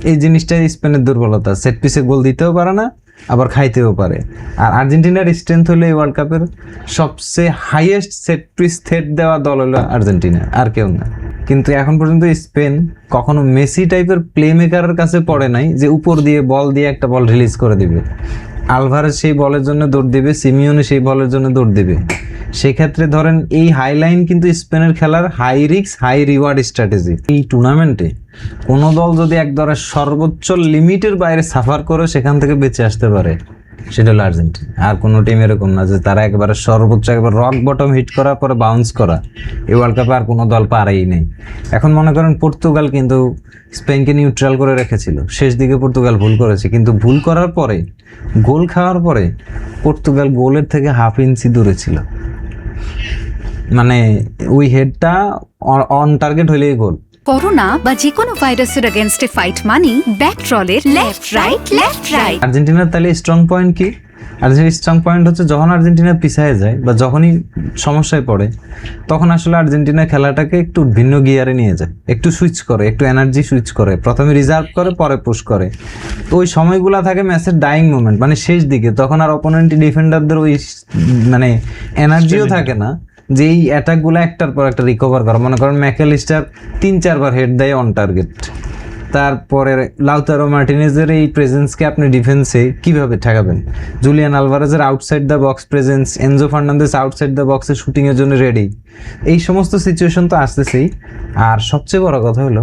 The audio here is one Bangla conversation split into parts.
এই জিনিসটাই স্পেনের দুর্বলতা, সেট পিসে গোল দিতেও পারে না, আবার খাইতেও পারে। আর আর্জেন্টিনার স্ট্রেংথ হলো এই ওয়ার্ল্ড কাপের সবচেয়ে হাইয়েস্ট সেট পিস থ্রেট দেওয়া দল হলো আর্জেন্টিনা, আর কেউ না। কিন্তু এখন পর্যন্ত স্পেন কখনো মেসি টাইপের প্লে মেকারের কাছে পড়ে নাই যে উপর দিয়ে বল দিয়ে একটা বল রিলিজ করে দিবে। আলভারেজ সেই বলের জন্য দৌড় দিবে, সিমিওনে সেই বলের জন্য দৌড় দিবে। সেক্ষেত্রে ধরেন এই হাইলাইন কিন্তু স্পেনের খেলার high risk high reward strategy. এই টুর্নামেন্টে কোনো দল যদি এক ধরনের সর্বোচ্চ লিমিটের বাইরে সাফার করে সেখান থেকে বেঁচে আসতে পারে, সেটা হলো আর্জেন্টিনা। আর কোনো টিম এরকম না যে তারা একবারে সর্বোচ্চ একবার রক বটম হিট করার পরে বাউন্স করা। এই ওয়ার্ল্ড কাপে আর কোনো দল পারেই নেই। এখন মনে করেন পর্তুগাল কিন্তু স্পেনকে নিউট্রাল করে রেখেছিল, শেষ দিকে পর্তুগাল ভুল করেছে, কিন্তু ভুল করার পরে গোল খাওয়ার পরে পর্তুগাল গোলের থেকে হাফ ইঞ্চি দূরে ছিল। মানে ওই হেডটা অন টার্গেট হইলেই গোল। করোনা বা যে কোনো ভাইরাসের এগেইনস্টে ফাইট মানি ব্যাকট্রলের লেফট রাইট। আর্জেন্টিনার তাহলে স্ট্রং পয়েন্ট কি? আর্জেন্টিনার স্ট্রং পয়েন্ট হচ্ছে যখন আর্জেন্টিনা পিছিয়ে যায় বা যখনই সমস্যায় পড়ে তখন আসলে আর্জেন্টিনা খেলাটাকে একটু ভিন্ন গিয়ারে নিয়ে যায়, একটু সুইচ করে, একটু এনার্জি সুইচ করে, প্রথমে রিজার্ভ করে পরে পুশ করে। তো ওই সময়গুলো থাকে ম্যাচের ডাইং মোমেন্ট, মানে শেষ দিকে, তখন আর অপোনেন্ট ডিফেন্ডারদের ওই মানে এনার্জিও থাকে না যে এই অ্যাটাকগুলো একটার পর একটা রিকভার করা। মনে করেন ম্যাকেলিস্টার 3-4 বার হেড দেয় অন টার্গেট, তারপরে লাউতারো মার্টিনেজের এই প্রেজেন্সকে আপনি ডিফেন্সে কিভাবে ঠেকাবেন? জুলিয়ান আলভারেজের outside the box presence, Enzo Fernandez outside the বক্সে শুটিংয়ের জন্য রেডি। এই সমস্ত সিচুয়েশন তো আসতেছেই। আর সবচেয়ে বড় কথা হলো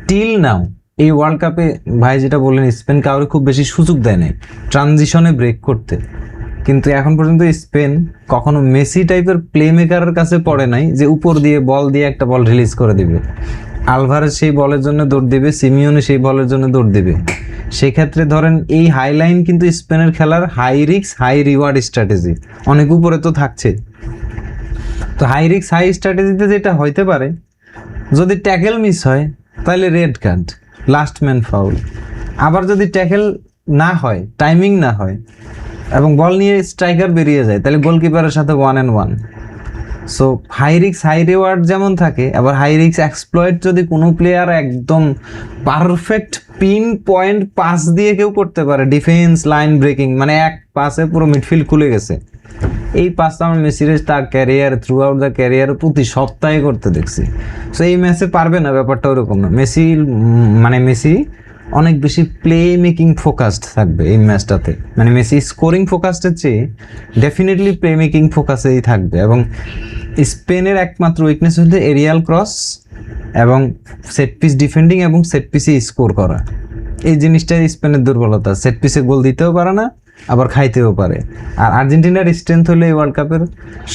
টিল নাও এই ওয়ার্ল্ড কাপে ভাই যেটা বললেন, স্পেন কাউরে খুব বেশি সুযোগ দেয় নাই ট্রানজিশনে ব্রেক করতে। কিন্তু এখন পর্যন্ত স্পেন কখনো মেসি টাইপের প্লে মেকারের কাছে পড়ে নাই যে উপর দিয়ে বল দিয়ে একটা বল রিলিজ করে দিবে। আলভারেজ সেই বলের জন্য দৌড় দিবে, সিমিওনে সেই বলের জন্য দৌড় দিবে। সেক্ষেত্রে ধরেন এই হাইলাইন কিন্তু স্পেনের খেলার high risk high reward strategy অনেক উপরে তো থাকছে। তো হাই রিস্ক হাই স্ট্র্যাটেজিতে যেটা হইতে পারে, যদি ট্যাকেল মিস হয় তাহলে red card, last man foul. আবার যদি ট্যাকেল না হয়, টাইমিং না হয় এবং বল নিয়ে স্ট্রাইকার বেরিয়ে যায়, তাহলে গোলকিপারের সাথে 1-on-1। So high risk high reward যেমন থাকে, আবার হাই রিস্ক এক্সপ্লয়েট যদি কোনো প্লেয়ার একদম পারফেক্ট পিন পয়েন্ট পাস দিয়ে কেউ করতে পারে, ডিফেন্স লাইন ব্রেকিং, মানে এক পাসে পুরো মিডফিল্ড খুলে গেছে। এই পাসটা আমার মেসির তার career through out the career প্রতি সপ্তাহে করতে দেখছি। সো এই ম্যাচে পারবে না, ব্যাপারটা ওরকম না। মেসি অনেক বেশি প্লে মেকিং ফোকাসড থাকবে এই ম্যাচটাতে। মানে মেসি স্কোরিং ফোকাসডের চেয়ে ডেফিনেটলি প্লে মেকিং ফোকাসেই থাকবে। এবং স্পেনের একমাত্র উইকনেস হচ্ছে এরিয়াল ক্রস এবং সেট পিস ডিফেন্ডিং এবং সেট পিসে স্কোর করা। এই জিনিসটাই স্পেনের দুর্বলতা, সেট পিসে গোল দিতেও পারে না, আবার খাইতেও পারে। আর আর্জেন্টিনার স্ট্রেংথ হলো এই ওয়ার্ল্ড কাপের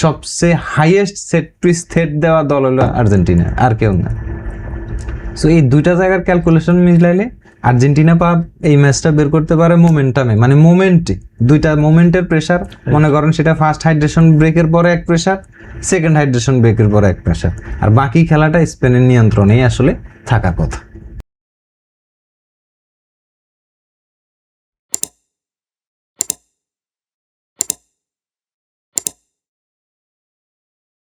সবচেয়ে হাইয়েস্ট সেট পিস থ্রেট দেওয়া দল হলো আর্জেন্টিনা, আর কেউ না। সো এই দুইটা জায়গার ক্যালকুলেশন মিলাইলে আর্জেন্টিনা এই ম্যাচটা বের করতে পারে মোমেন্টামে, মানে মোমেন্টে। দুইটা মোমেন্টের প্রেশার, মনে করেন সেটা ফার্স্ট হাইড্রেশন ব্রেকের পরে এক প্রেশার, সেকেন্ড হাইড্রেশন ব্রেকের পরে এক প্রেশার, আর বাকি খেলাটা স্পেনের নিয়ন্ত্রণেই আসলে থাকার কথা।